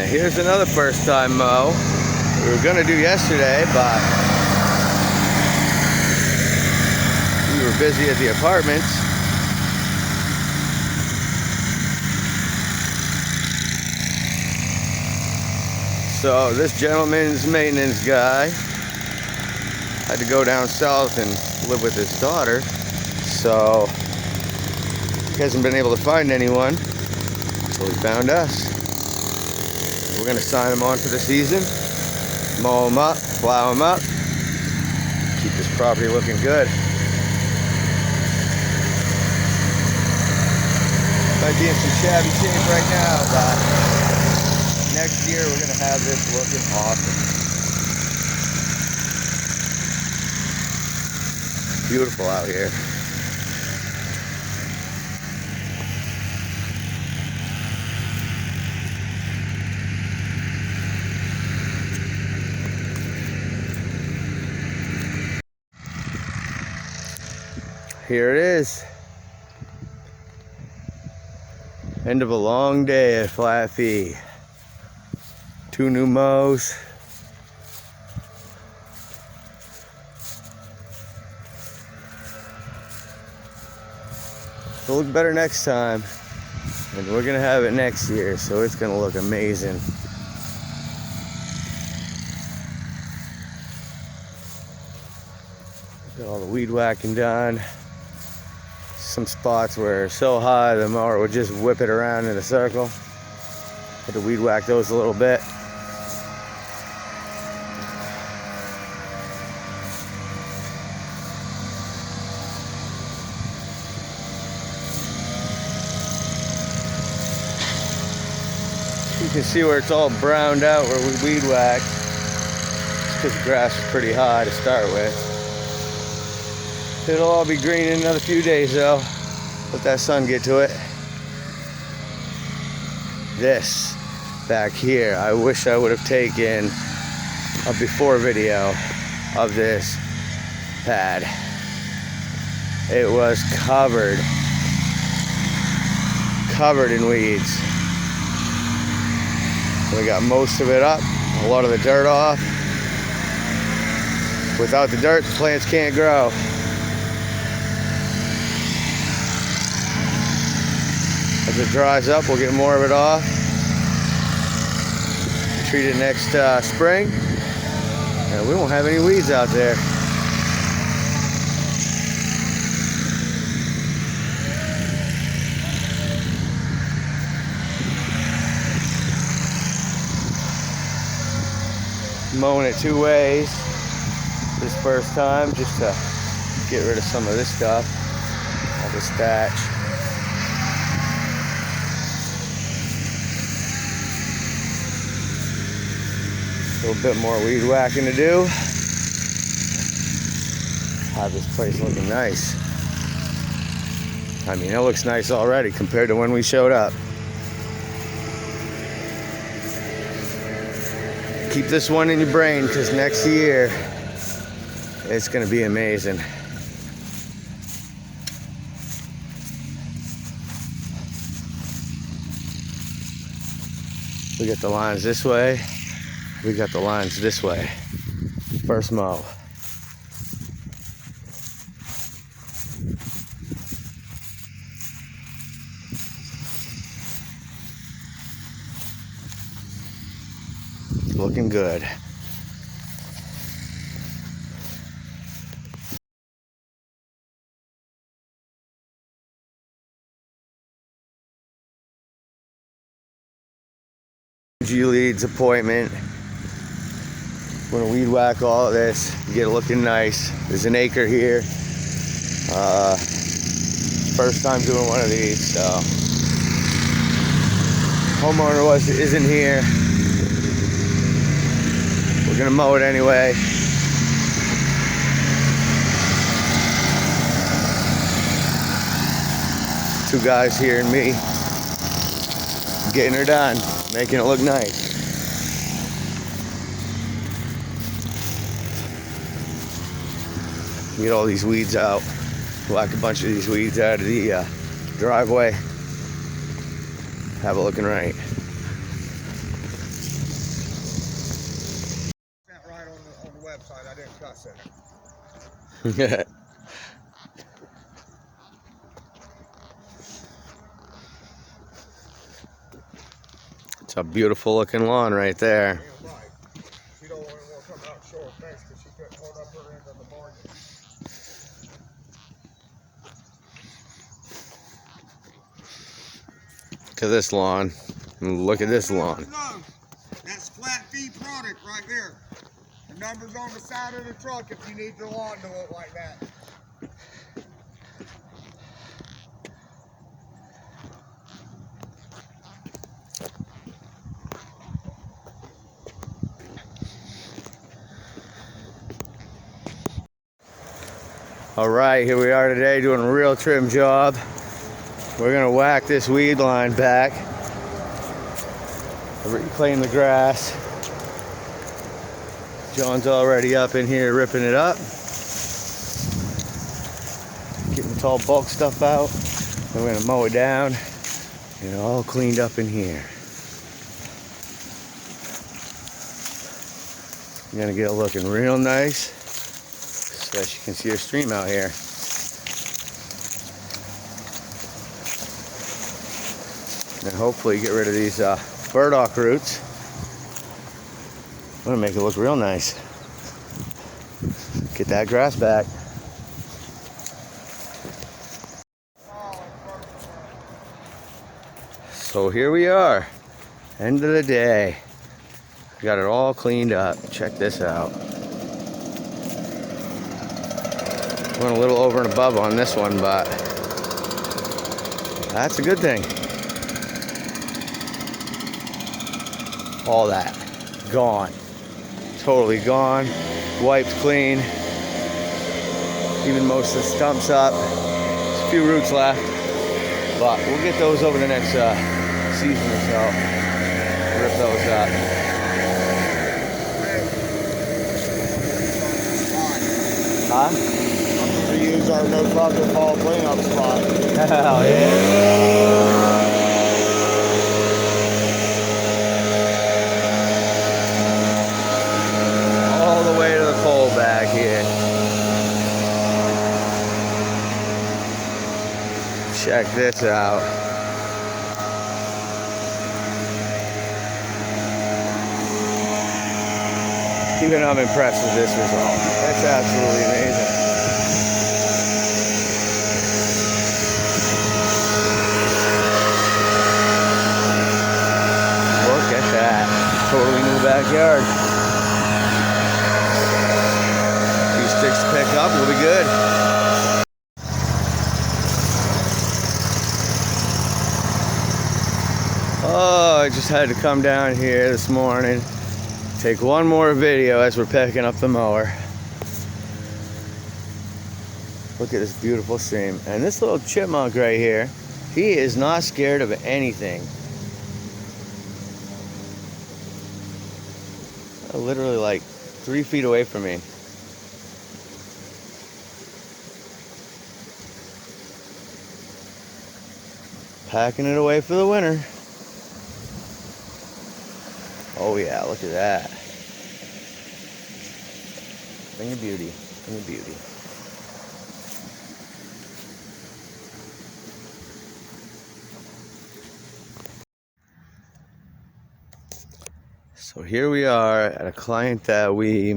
Here's another first time mow. We were gonna do yesterday, but we were busy at the apartments. So this gentleman's maintenance guy had to go down south and live with his daughter. So he hasn't been able to find anyone. So he found us. We're gonna sign him on for the season, mow him up, plow him up, keep this property looking good. Might be in some shabby shape right now, but next year we're gonna have this looking awesome. Beautiful out here. Here it is. End of a long day at Flat Fee. 2 new mows. It'll look better next time. And we're gonna have it next year, so it's gonna look amazing. Got all the weed whacking done. Some spots were so high the mower would just whip it around in a circle. Had to weed whack those a little bit. You can see where it's all browned out where we weed whacked. It's because the grass is pretty high to start with. It'll all be green in another few days though. Let that sun get to it. This back here, I wish I would have taken a before video of this pad. It was covered in weeds. We got most of it up, a lot of the dirt off. Without the dirt, the plants can't grow. As it dries up, we'll get more of it off. Treat it next spring, and we won't have any weeds out there. Mowing it 2 ways this first time, just to get rid of some of this stuff, all this thatch. A little bit more weed whacking to do. Have this place looking nice. I mean, it looks nice already compared to when we showed up. Keep this one in your brain, because next year it's going to be amazing. We got the lines this way. We got the lines this way. First mow. Looking good. G-Lead's appointment. We're gonna weed whack all of this, get it looking nice. There's an acre here. First time doing one of these, so. Homeowner isn't here. We're gonna mow it anyway. Two guys here and me getting her done, making it look nice. Get all these weeds out. Whack a bunch of these weeds out of the driveway. Have it looking right. grass in it. It's a beautiful looking lawn right there. Damn right. She don't want to come out and show her face because she couldn't hold up her end of the bargain. Look at this lawn. And look at this lawn. That's flat fee product right there. The number's on the side of the truck if you need your lawn to look like that. All right, here we are today doing a real trim job. We're gonna whack this weed line back, reclaim the grass. John's already up in here ripping it up, getting the tall bulk stuff out. Then we're gonna mow it down and all cleaned up in here. We're gonna get it looking real nice so that you can see a stream out here. And hopefully get rid of these burdock roots. I'm gonna make it look real nice. Get that grass back. So here we are, end of the day. Got it all cleaned up. Check this out. Went a little over and above on this one, but that's a good thing. All that gone, totally gone, wiped clean. Even most of the stumps up. There's a few roots left, but we'll get those over the next season or so. Rip those up. Huh? We use our no fucking fall cleanup spot. Hell yeah. All the way to the pole back here. Check this out. Even I'm impressed with this result. That's absolutely amazing. Look at that. Totally new backyard. A few sticks to pick up, we'll be good. Oh, I just had to come down here this morning. Take one more video as we're picking up the mower. Look at this beautiful stream. And this little chipmunk right here, he is not scared of anything. Literally like 3 feet away from me. Packing it away for the winter. Oh yeah, look at that. Thing of beauty, thing of beauty. So here we are at a client that we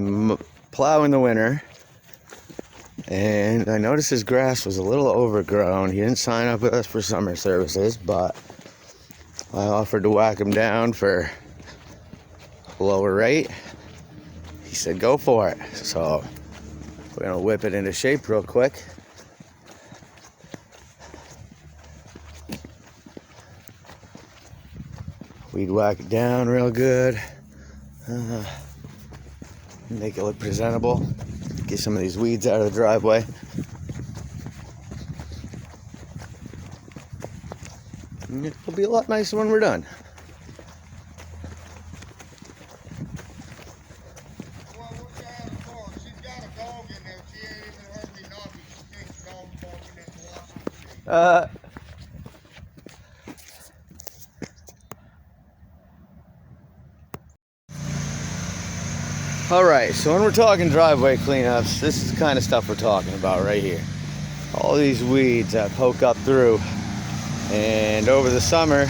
plow in the winter. And I noticed his grass was a little overgrown. He didn't sign up with us for summer services, but I offered to whack him down for lower rate. He said go for it, so we're gonna whip it into shape real quick. We'd whack it down real good, make it look presentable, get some of these weeds out of the driveway. And it'll be a lot nicer when we're done. All right, so when we're talking driveway cleanups, this is the kind of stuff we're talking about right here. All these weeds that poke up through, and over the summer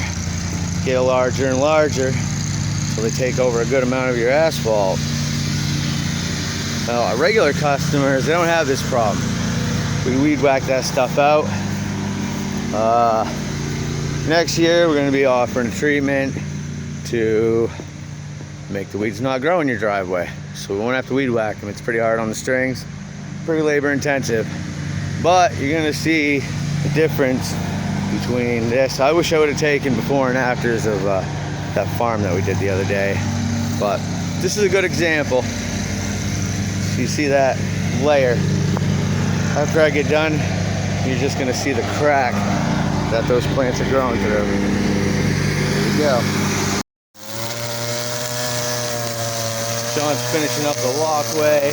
get larger and larger, so they take over a good amount of your asphalt. Now, our regular customers, they don't have this problem. We weed whack that stuff out. Next year, we're going to be offering a treatment to make the weeds not grow in your driveway, so we won't have to weed whack them. It's pretty hard on the strings, pretty labor intensive, but you're going to see the difference between this. I wish I would have taken before and afters of that farm that we did the other day, but this is a good example. So you see that layer. After I get done, you're just going to see the crack that those plants are growing through. There you go. John's finishing up the walkway.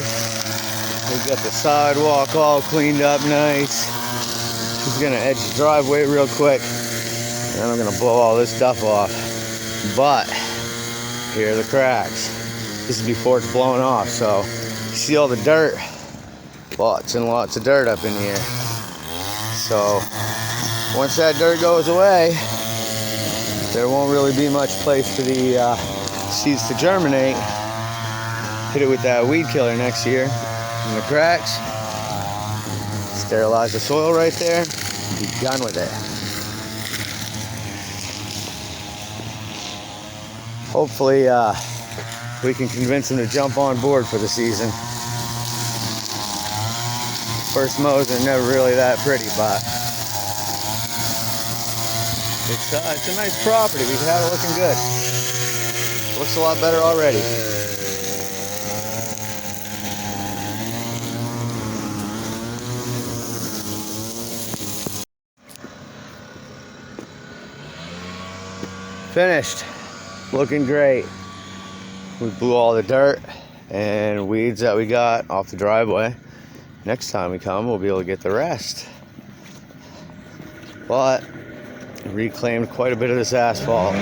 We've got the sidewalk all cleaned up nice. He's gonna edge the driveway real quick, and then I'm gonna blow all this stuff off. But here are the cracks. This is before it's blowing off, so you see all the dirt. Lots and lots of dirt up in here. So once that dirt goes away, there won't really be much place for the seeds to germinate. Hit it with that weed killer next year in the cracks. Sterilize the soil right there. Be done with it. Hopefully we can convince them to jump on board for the season. First mows are never really that pretty, but it's a nice property. We've had it looking good. Looks a lot better already. Finished. Looking great. We blew all the dirt and weeds that we got off the driveway. Next time we come, we'll be able to get the rest. But reclaimed quite a bit of this asphalt.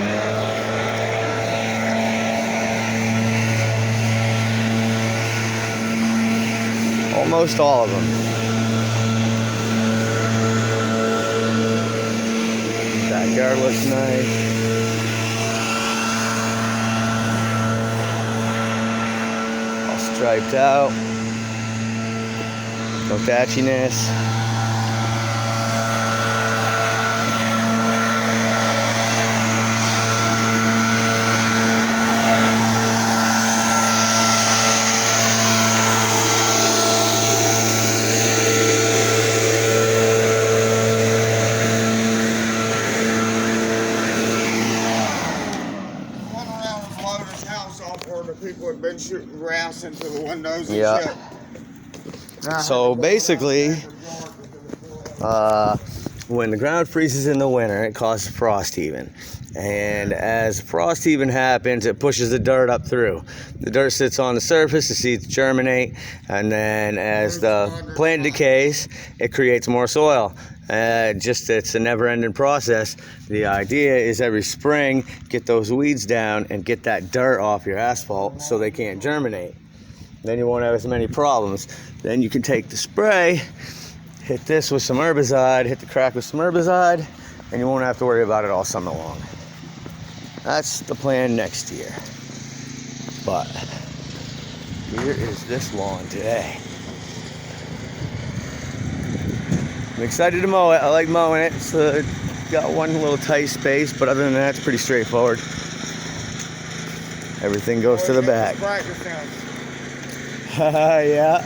Almost all of them. Backyard looks nice. Striped out, no patchiness. People have been shooting grass into the windows and yeah. shit. So basically, when the ground freezes in the winter, it causes frost heaving. And as frost heaving happens, it pushes the dirt up through. The dirt sits on the surface, the seeds germinate, and then as the plant decays, it creates more soil. It's a never-ending process. The idea is every spring, get those weeds down and get that dirt off your asphalt so they can't germinate. Then you won't have as many problems. Then you can take the spray, hit this with some herbicide, hit the crack with some herbicide, and you won't have to worry about it all summer long. That's the plan next year. But here is this lawn today. I'm excited to mow it. I like mowing it. So got one little tight space, but other than that, it's pretty straightforward. Everything goes to the back. Yeah.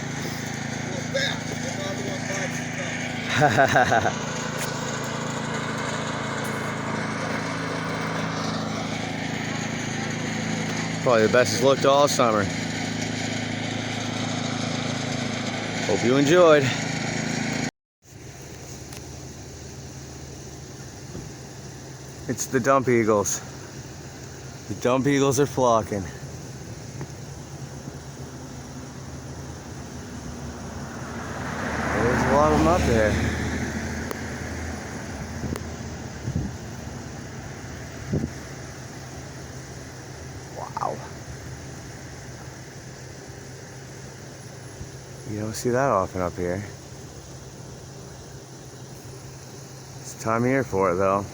Probably the best it's looked all summer. Hope you enjoyed. It's the dump eagles. The dump eagles are flocking. There's a lot of them up there. Wow. don't see that often up here. It's time of year for it though.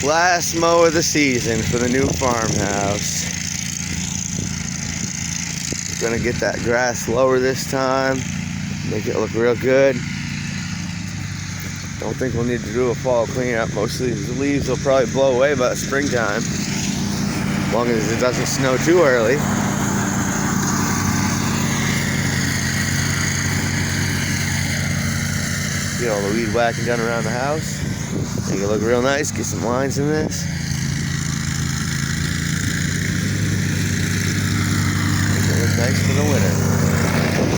Last mow of the season for the new farmhouse. We're gonna get that grass lower this time, make it look real good. Don't think we'll need to do a fall cleanup. Most of these leaves will probably blow away by springtime, as long as it doesn't snow too early. Get all the weed whacking done around the house. Make it look real nice, get some lines in this. Make it look nice for the winter.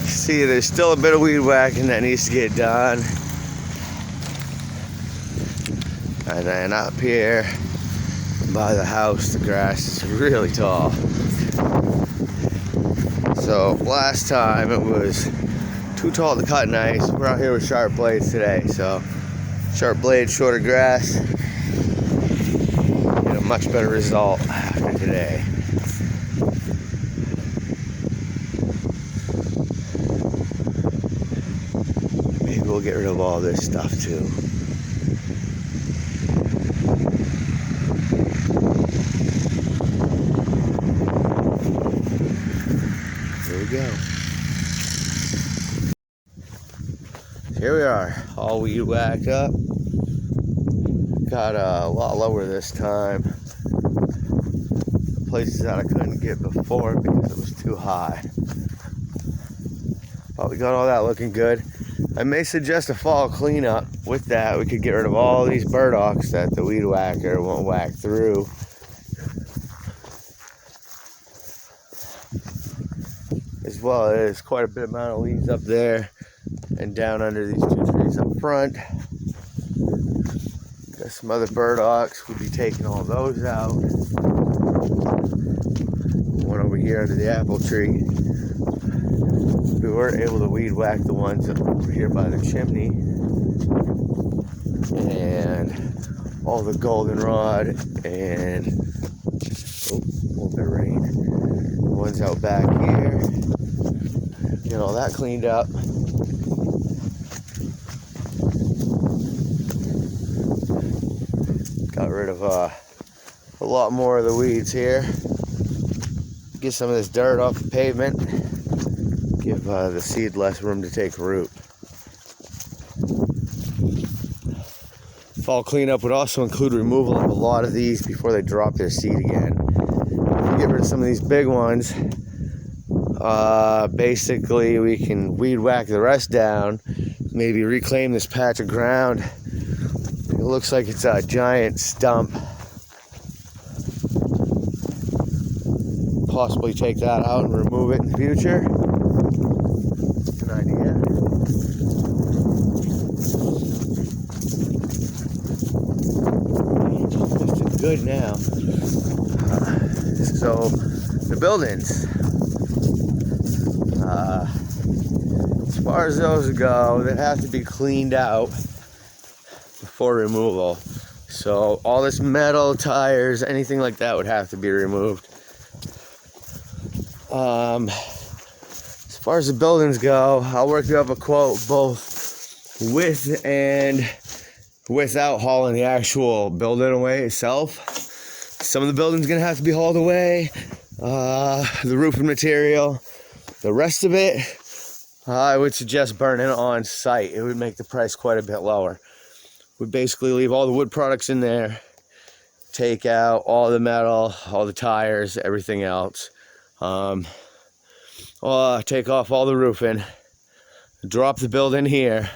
See, there's still a bit of weed whacking that needs to get done. And then up here by the house, the grass is really tall. So last time it was too tall to cut nice. We're out here with sharp blades today, so sharp blade, shorter grass, get a much better result after today. Maybe we'll get rid of all this stuff too. Here we go. Here we are, all weed whacked up. Got a lot lower this time. Places that I couldn't get before because it was too high. But we got all that looking good. I may suggest a fall cleanup. With that, we could get rid of all these burdocks that the weed whacker won't whack through. As well as quite a bit amount of leaves up there. And down under these two trees up front. Got some other burdocks. We'll be taking all those out. One over here under the apple tree. We weren't able to weed whack the ones over here by the chimney. And all the goldenrod and a little bit of rain. The ones out back here. Get all that cleaned up. Got rid of a lot more of the weeds here. Get some of this dirt off the pavement. Give the seed less room to take root. Fall cleanup would also include removal of a lot of these before they drop their seed again. Get rid of some of these big ones. Basically, we can weed whack the rest down. Maybe reclaim this patch of ground. It looks like it's a giant stump. possibly take that out and remove it in the future. Good idea. Just looks good now. So the buildings, as far as those go, they have to be cleaned out before removal. So all this metal, tires, anything like that would have to be removed. As far as the buildings go, I'll work you up a quote both with and without hauling the actual building away itself. Some of the building's gonna have to be hauled away, the roofing material. The rest of it, I would suggest burning on site. It would make the price quite a bit lower. We'd basically leave all the wood products in there, take out all the metal, all the tires, everything else. Take off all the roofing, drop the building here,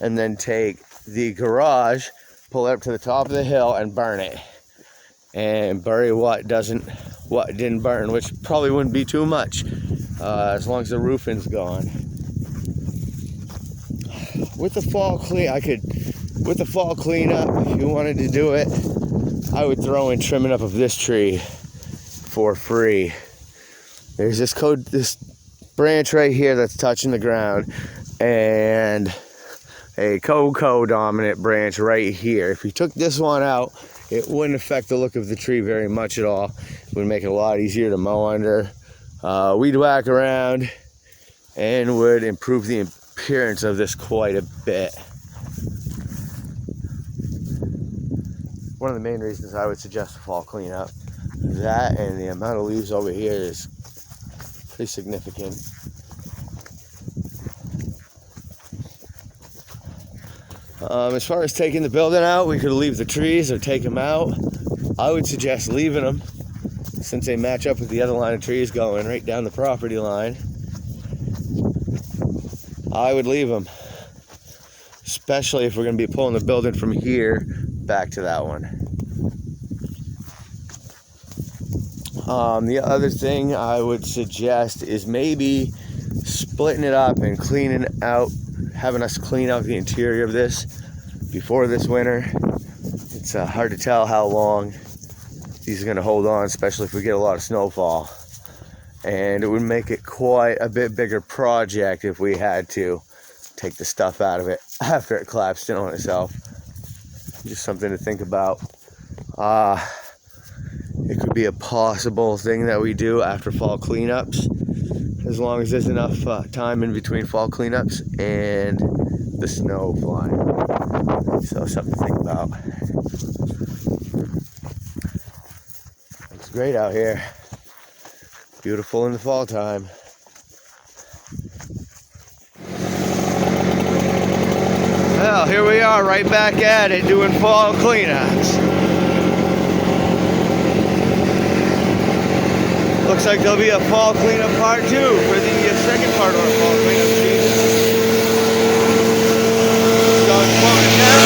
and then take the garage, pull it up to the top of the hill and burn it. And bury what didn't burn, which probably wouldn't be too much, as long as the roofing's gone. With the fall cleanup, if you wanted to do it, I would throw in trimming up of this tree for free. There's this branch right here that's touching the ground, and a co-dominant branch right here. If you took this one out, it wouldn't affect the look of the tree very much at all. It would make it a lot easier to mow under, weed whack around, and would improve the appearance of this quite a bit. One of the main reasons I would suggest a fall cleanup, that and the amount of leaves over here is pretty significant. As far as taking the building out, we could leave the trees or take them out. I would suggest leaving them, since they match up with the other line of trees going right down the property line. I would leave them, especially if we're going to be pulling the building from here back to that one. The other thing I would suggest is maybe splitting it up and cleaning out, having us clean out the interior of this before this winter. It's hard to tell how long these are going to hold on, especially if we get a lot of snowfall. And it would make it quite a bit bigger project if we had to take the stuff out of it after it collapsed in on itself. Just something to think about. It could be a possible thing that we do after fall cleanups, as long as there's enough time in between fall cleanups and the snow flying. So something to think about. It's great out here. Beautiful in the fall time. Well, here we are right back at it doing fall cleanups. Looks like there'll be a fall cleanup part 2 for the second part of our fall cleanup season. So I'm pulling it down.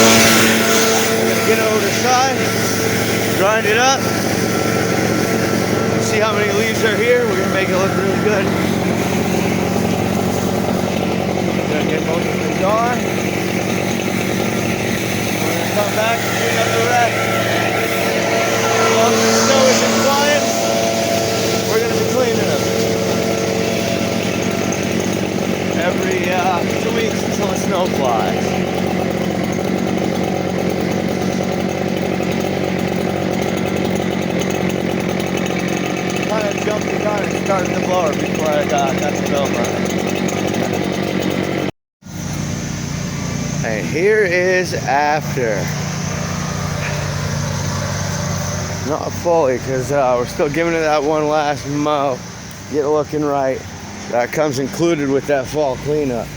I'm going to get it over the side, grind it up, see how many leaves are here. We're going to make it look really good. I'm going to get most of it gone. We're going to come back and clean up the rest. As long as the snow isn't flying, we're going to be cleaning them every 2 weeks until the snow flies. Kind of jumped the gun and started the blower before I got the film running. And here is after. Not fully, because we're still giving it that one last mow, get it looking right. That comes included with that fall cleanup.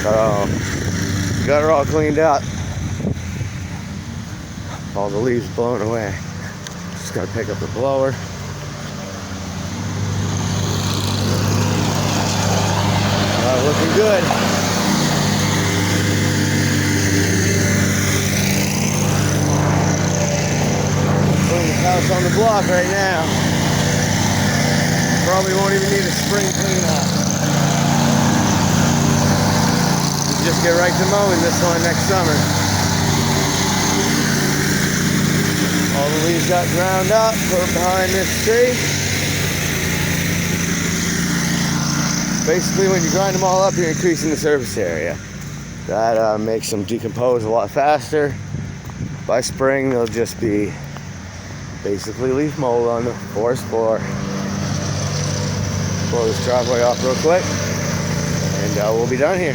So, got her all cleaned out. All the leaves blown away. Just gotta pick up the blower. Looking good. Cleanest house on the block right now. Probably won't even need a spring cleanup. Just get right to mowing this one next summer. All the leaves got ground up, put behind this tree. Basically, when you grind them all up, you're increasing the surface area. That makes them decompose a lot faster. By spring, they'll just be basically leaf mold on the forest floor. Blow this driveway off real quick, and we'll be done here.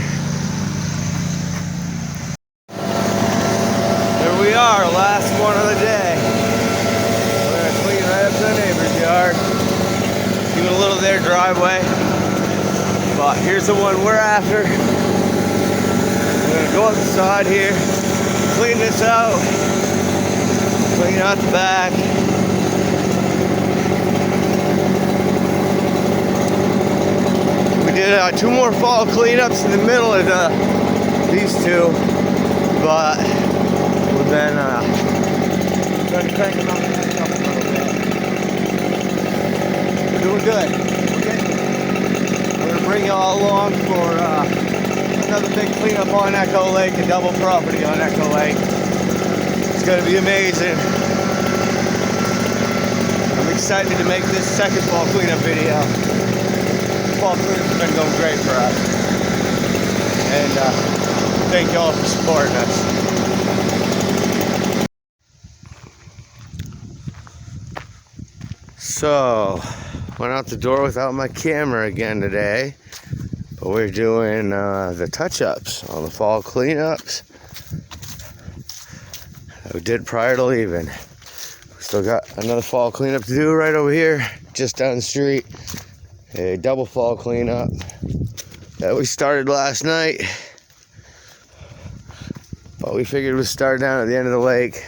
There we are, last one of the day. We're gonna clean right up to the neighbor's yard. Even a little of their driveway. But here's the one we're after. We're gonna go up the side here, clean this out, clean out the back. We did 2 more fall cleanups in the middle of these 2, but we've been trying to crank them up a little bit. We're doing good. We're gonna bring you all along for another big cleanup on Echo Lake, a double property on Echo Lake. It's gonna be amazing. I'm excited to make this second fall cleanup video. Fall cleanup has been going great for us. And thank you all for supporting us. So, went out the door without my camera again today. But we're doing the touch-ups on the fall cleanups that we did prior to leaving. We still got another fall cleanup to do right over here, just down the street. A double fall cleanup that we started last night. But we figured we'd start down at the end of the lake.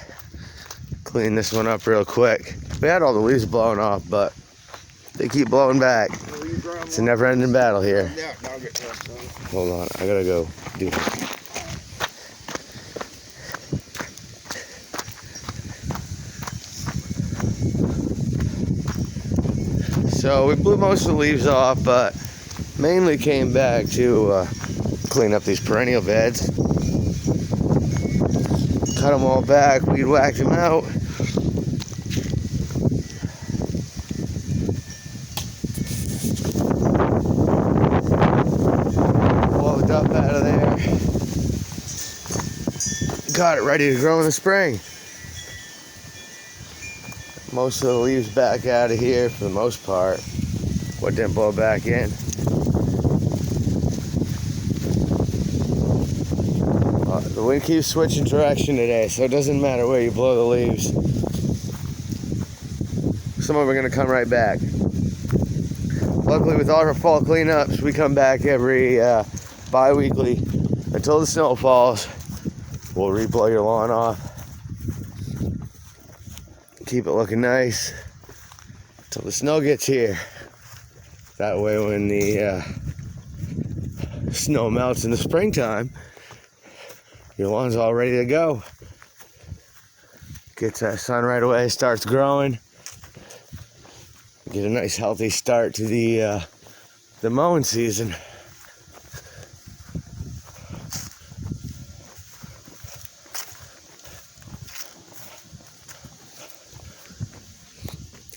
Clean this one up real quick. We had all the leaves blown off, but they keep blowing back. It's a never-ending battle here. Hold on, I gotta go do this. So we blew most of the leaves off, but mainly came back to clean up these perennial beds. Cut them all back, weed whacked them out. Up out of there. Got it ready to grow in the spring. Most of the leaves back out of here for the most part. What didn't blow back in. The wind keeps switching direction today, so it doesn't matter where you blow the leaves. Some of them are going to come right back. Luckily, with all our fall cleanups, we come back every bi-weekly until the snow falls. We'll re-blow your lawn off, keep it looking nice until the snow gets here. That way when the snow melts in the springtime, your lawn's all ready to go. Gets that sun right away, starts growing. Get a nice healthy start to the mowing season.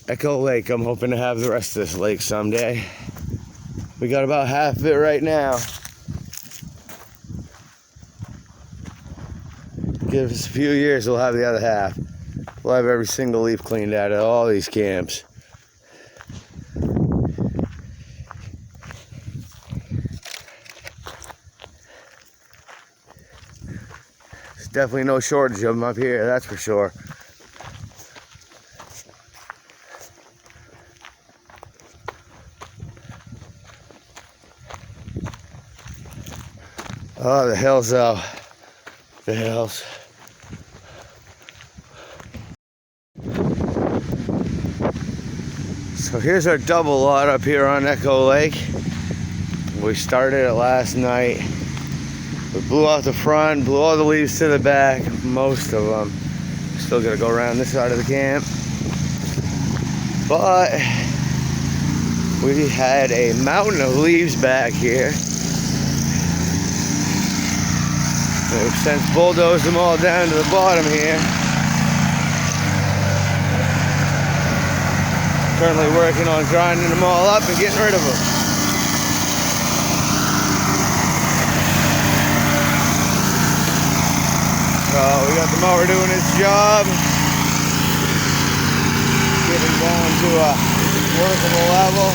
Echo Lake, I'm hoping to have the rest of this lake someday. We got about half of it right now. Give us a few years, we'll have the other half. We'll have every single leaf cleaned out of all these camps. There's definitely no shortage of them up here, that's for sure. Oh, the hills though. The hills. So here's our double lot up here on Echo Lake. We started it last night. We blew out the front, blew all the leaves to the back, most of them. Still gotta go around this side of the camp. But we had a mountain of leaves back here. We've since bulldozed them all down to the bottom here. Currently working on grinding them all up and getting rid of them. So we got the mower doing its job. Getting down to a workable level.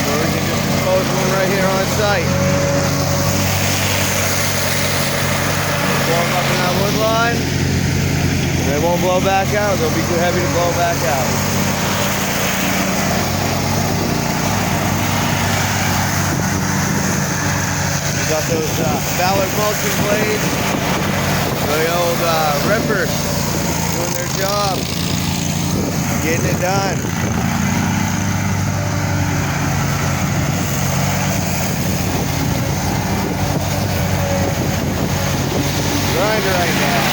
So we can just dispose of them right here on site. Blow them up in that wood line. They won't blow back out. They'll be too heavy to blow back out. We got those Ballard mulching blades. The old rippers doing their job. Getting it done. Grinder right now.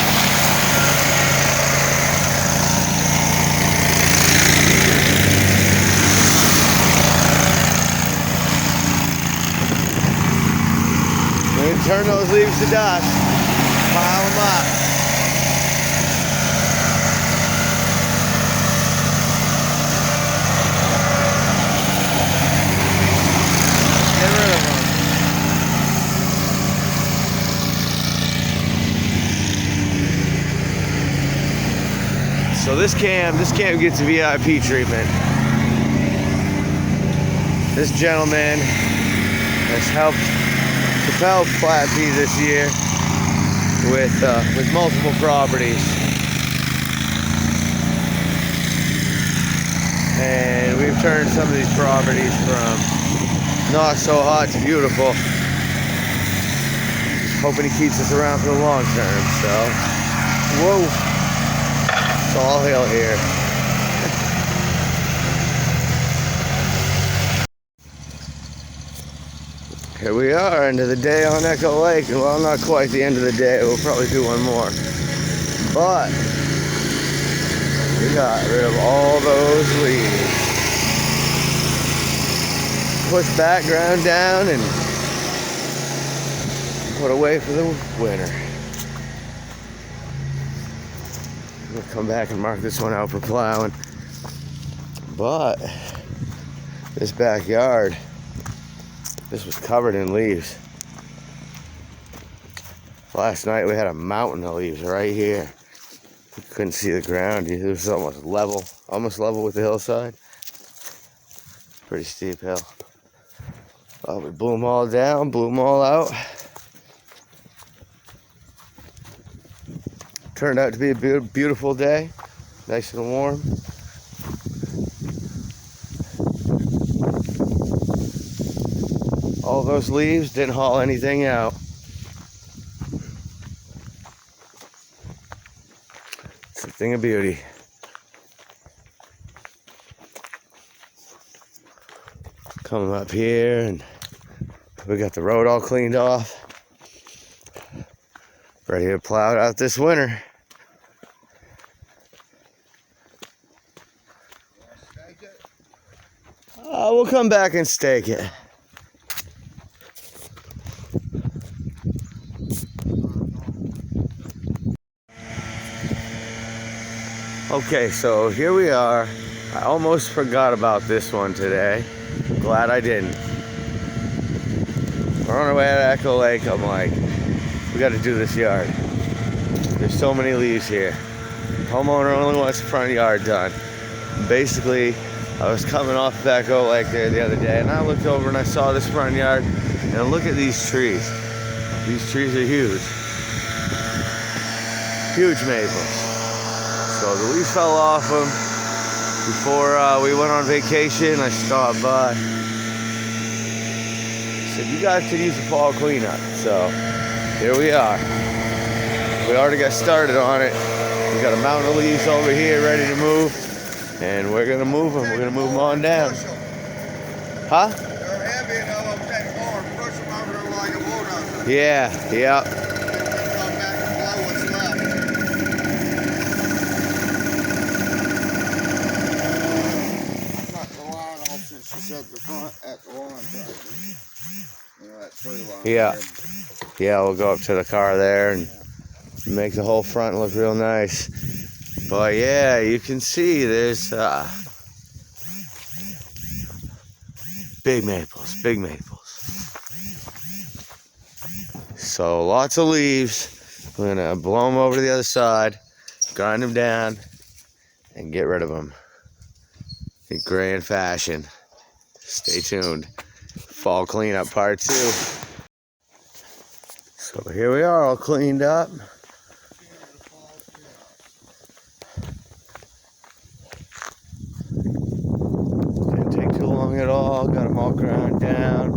Turn those leaves to dust, pile them up. Get rid of them. So this camp gets a VIP treatment. This gentleman has helped propel flat fee this year with multiple properties, and we've turned some of these properties from not so hot to beautiful. Just hoping he keeps us around for the long term. So, whoa, it's all hail here. Here we are, end of the day on Echo Lake. Well, not quite the end of the day. We'll probably do one more. But we got rid of all those leaves. Push back, ground down, and put away for the winter. We'll come back and mark this one out for plowing. But this backyard, this was covered in leaves. Last night we had a mountain of leaves right here. You couldn't see the ground. It was almost level with the hillside. Pretty steep hill. Well, we blew them all down, blew them all out. Turned out to be a beautiful day. Nice and warm. All those leaves didn't haul anything out. It's a thing of beauty. Coming up here, and we got the road all cleaned off. Ready to plow it out this winter. We'll come back and stake it. Okay, so here we are. I almost forgot about this one today. Glad I didn't. We're on our way to Echo Lake. I'm like, we got to do this yard. There's so many leaves here. Homeowner only wants the front yard done. Basically, I was coming off of Echo Lake there the other day, and I looked over and I saw this front yard, and look at these trees. These trees are huge. Huge maples. So the leaves fell off them. Before we went on vacation, I stopped by. Said, you guys could use a fall cleanup. So here we are. We already got started on it. We got a mountain of leaves over here ready to move, and we're gonna move them. We're gonna move them on down. Huh? They're heavy and they'll take more. Push them over there like a bulldozer. Yeah, yeah. And come back and blow what's left. Cut the line off since she's at the front at the lawn tractor. You know, that tree line. Yeah. There. Yeah, we'll go up to the car there and make the whole front look real nice. But yeah, you can see there's big maples, big maples. So lots of leaves. We're gonna blow them over to the other side, grind them down, and get rid of them in grand fashion. Stay tuned. Fall cleanup part 2. So here we are, all cleaned up. Didn't take too long at all. Got them all ground down,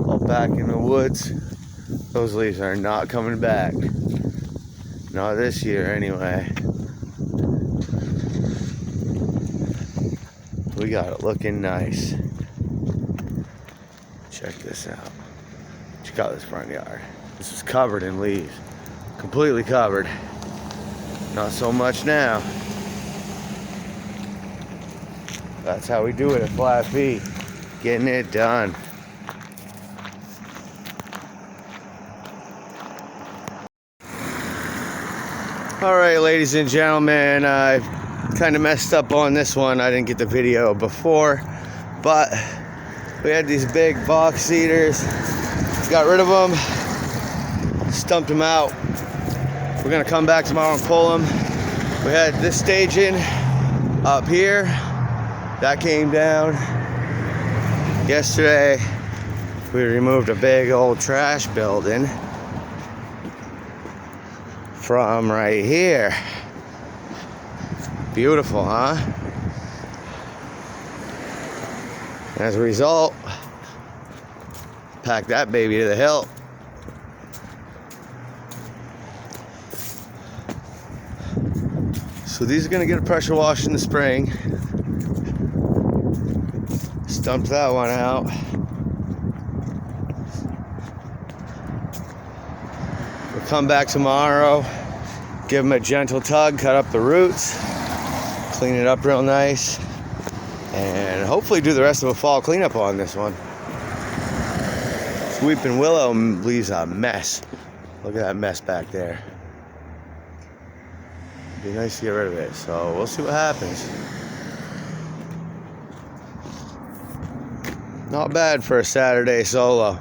all back in the woods. Those leaves are not coming back. Not this year, anyway. We got it looking nice. Check this out. Check out this front yard. This is covered in leaves. Completely covered. Not so much now. That's how we do it at Flat Fee. Getting it done. Alright, ladies and gentlemen, I kind of messed up on this one. I didn't get the video before, but we had these big box cedars. Got rid of them, stumped them out. We're gonna come back tomorrow and pull them. We had this staging up here. That came down. Yesterday, we removed a big old trash building from right here. Beautiful, huh? As a result, pack that baby to the hilt. So these are gonna get a pressure wash in the spring. Stumped that one out. We'll come back tomorrow, give them a gentle tug, cut up the roots, clean it up real nice, and hopefully do the rest of a fall cleanup on this one. Weeping willow leaves a mess. Look at that mess back there. It'd be nice to get rid of it, so we'll see what happens. Not bad for a Saturday solo.